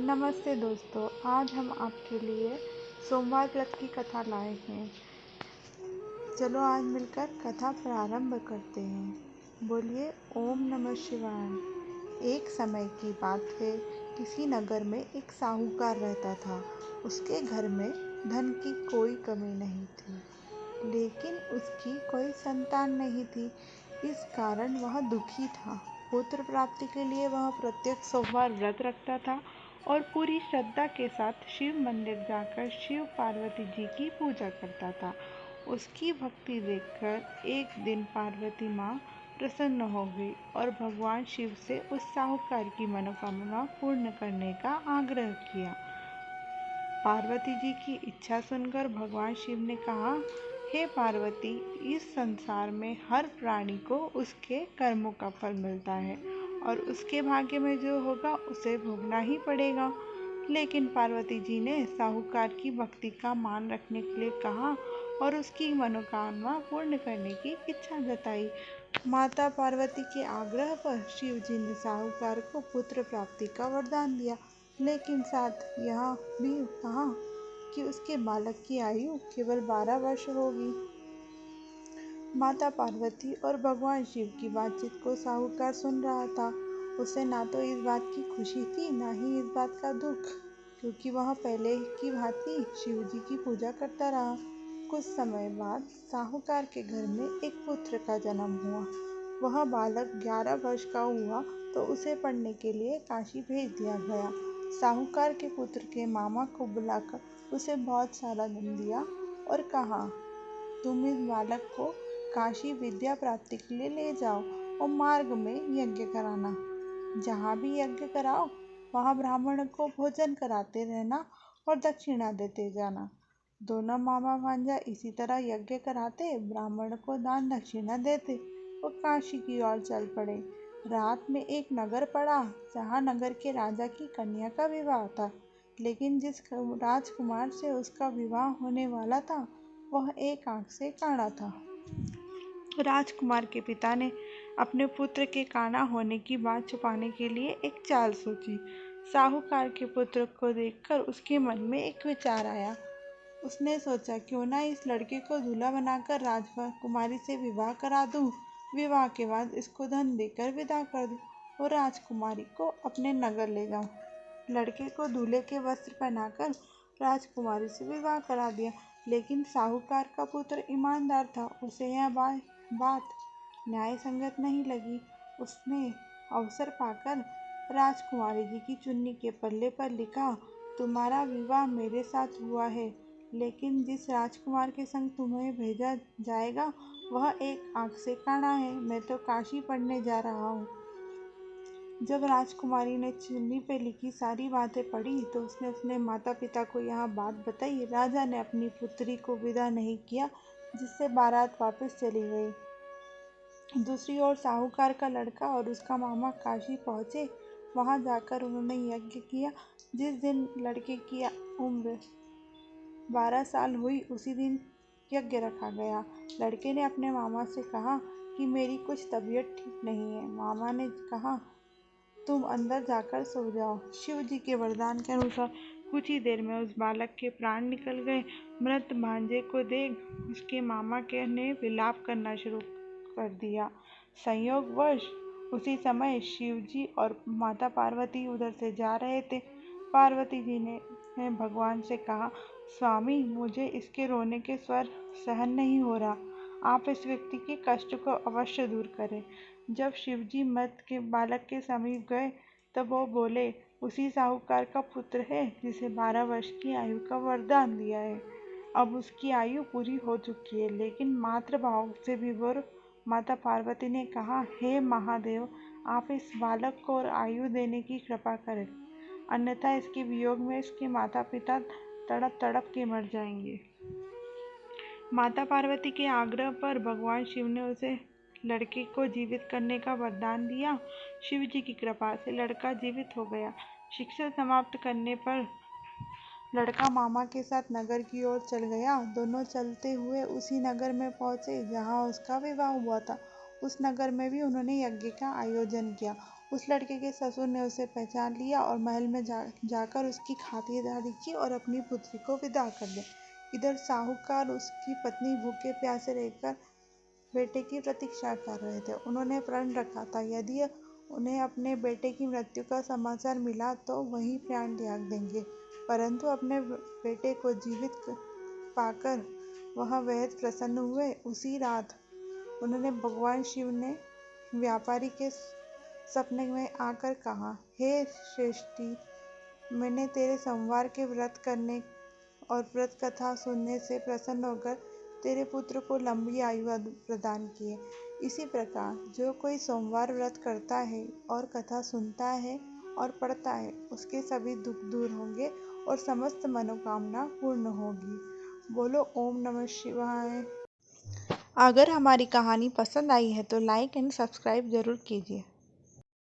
नमस्ते दोस्तों, आज हम आपके लिए सोमवार व्रत की कथा लाए हैं। चलो आज मिलकर कथा प्रारंभ करते हैं। बोलिए ओम नमः शिवाय। एक समय की बात है, किसी नगर में एक साहूकार रहता था। उसके घर में धन की कोई कमी नहीं थी, लेकिन उसकी कोई संतान नहीं थी। इस कारण वह दुखी था। पुत्र प्राप्ति के लिए वह प्रत्येक सोमवार व्रत रखता था और पूरी श्रद्धा के साथ शिव मंदिर जाकर शिव पार्वती जी की पूजा करता था। उसकी भक्ति देखकर एक दिन पार्वती माँ प्रसन्न हो गई और भगवान शिव से उस साहूकार की मनोकामना पूर्ण करने का आग्रह किया। पार्वती जी की इच्छा सुनकर भगवान शिव ने कहा, हे पार्वती, इस संसार में हर प्राणी को उसके कर्मों का फल मिलता है और उसके भाग्य में जो होगा उसे भोगना ही पड़ेगा। लेकिन पार्वती जी ने साहूकार की भक्ति का मान रखने के लिए कहा और उसकी मनोकामना पूर्ण करने की इच्छा जताई। माता पार्वती के आग्रह पर शिव जी ने साहूकार को पुत्र प्राप्ति का वरदान दिया, लेकिन साथ यह भी कहा कि उसके बालक की आयु केवल 12 वर्ष होगी। माता पार्वती और भगवान शिव की बातचीत को साहूकार सुन रहा था। उसे ना तो इस बात की खुशी थी, ना ही इस बात का दुख, क्योंकि वह पहले की भांति शिव जी की पूजा करता रहा। कुछ समय बाद साहूकार के घर में एक पुत्र का जन्म हुआ। वह बालक 11 वर्ष का हुआ तो उसे पढ़ने के लिए काशी भेज दिया गया। साहूकार के पुत्र के मामा को बुलाकर उसे बहुत सारा धन दिया और कहा, तुम इस बालक को काशी विद्या प्राप्ति के लिए ले जाओ और मार्ग में यज्ञ कराना। जहाँ भी यज्ञ कराओ वहाँ ब्राह्मण को भोजन कराते रहना और दक्षिणा देते जाना। दोनों मामा भांजा इसी तरह यज्ञ कराते, ब्राह्मण को दान दक्षिणा देते और काशी की ओर चल पड़े। रात में एक नगर पड़ा जहाँ नगर के राजा की कन्या का विवाह था, लेकिन जिस राजकुमार से उसका विवाह होने वाला था वह एक आंख से काना था। राजकुमार के पिता ने अपने पुत्र के काना होने की बात छुपाने के लिए एक चाल सोची। साहूकार के पुत्र को देखकर उसके मन में एक विचार आया। उसने सोचा, क्यों ना इस लड़के को दूल्हा बनाकर राजकुमारी से विवाह करा दूं। विवाह के बाद इसको धन देकर विदा कर दूं और राजकुमारी को अपने नगर ले जाऊं। लड़के को दूल्हे के वस्त्र पहनाकर राजकुमारी से विवाह करा दिया, लेकिन साहूकार का पुत्र ईमानदार था। उसे यह बात न्याय संगत नहीं लगी। उसने अवसर पाकर राजकुमारी जी की चुन्नी के पल्ले पर लिखा, तुम्हारा विवाह मेरे साथ हुआ है, लेकिन जिस राजकुमार के संग तुम्हें भेजा जाएगा वह एक आंख से काना है। मैं तो काशी पढ़ने जा रहा हूँ। जब राजकुमारी ने चुन्नी पे लिखी सारी बातें पढ़ी तो उसने अपने माता पिता को यह बात बताई। राजा ने अपनी पुत्री को विदा नहीं किया, जिससे बारात वापस चली गई। दूसरी ओर साहूकार का लड़का और उसका मामा काशी पहुंचे। वहां जाकर उन्होंने यज्ञ किया। जिस दिन लड़के की उम्र 12 साल हुई उसी दिन यज्ञ रखा गया। लड़के ने अपने मामा से कहा कि मेरी कुछ तबीयत ठीक नहीं है। मामा ने कहा, तुम अंदर जाकर सो जाओ। शिव जी के वरदान के अनुसार कुछ ही देर में उस बालक के प्राण निकल गए। मृत भांजे को देख उसके मामा के ने विलाप करना शुरू कर दिया। संयोगवश उसी समय शिव जी और माता पार्वती उधर से जा रहे थे। पार्वती जी ने भगवान से कहा, स्वामी, मुझे इसके रोने के स्वर सहन नहीं हो रहा। आप इस व्यक्ति के कष्ट को अवश्य दूर करें। जब शिवजी मृत के बालक के समीप गए तब वो बोले, उसी साहूकार का पुत्र है जिसे 12 वर्ष की आयु का वरदान दिया है। अब उसकी आयु पूरी हो चुकी है, लेकिन मातृ भाव से विभोर माता पार्वती ने कहा, हे महादेव, आप इस बालक को और आयु देने की कृपा करें, अन्यथा इसके वियोग में इसके माता पिता तड़प तड़प के मर जाएंगे। माता पार्वती के आग्रह पर भगवान शिव ने उसे लड़के को जीवित करने का वरदान दिया। शिव जी की कृपा से लड़का जीवित हो गया। शिक्षा समाप्त करने पर लड़का मामा के साथ नगर की ओर चल गया। दोनों चलते हुए उसी नगर में पहुंचे जहां उसका विवाह हुआ था। उस नगर में भी उन्होंने यज्ञ का आयोजन किया उस लड़के के ससुर ने उसे पहचान लिया और महल में जाकर उसकी खातिरदारी की और अपनी पुत्री को विदा कर दिया। इधर साहूकार उसकी पत्नी भूखे प्यासे रहकर बेटे की प्रतीक्षा कर रहे थे। उन्होंने प्रण रखा था यदि उन्हें अपने बेटे की मृत्यु का समाचार मिला तो वही प्राण त्याग देंगे, परंतु अपने बेटे को जीवित पाकर वह बेहद प्रसन्न हुए। उसी रात उन्होंने भगवान शिव ने व्यापारी के सपने में आकर कहा, हे श्रेष्ठी, मैंने तेरे सोमवार के व्रत करने और व्रत कथा सुनने से प्रसन्न होकर तेरे पुत्र को लंबी आयु प्रदान की है। इसी प्रकार जो कोई सोमवार व्रत करता है और कथा सुनता है और पढ़ता है, उसके सभी दुख दूर होंगे और समस्त मनोकामना पूर्ण होगी। बोलो ओम नमः शिवाय। अगर हमारी कहानी पसंद आई है तो लाइक एंड सब्सक्राइब जरूर कीजिए।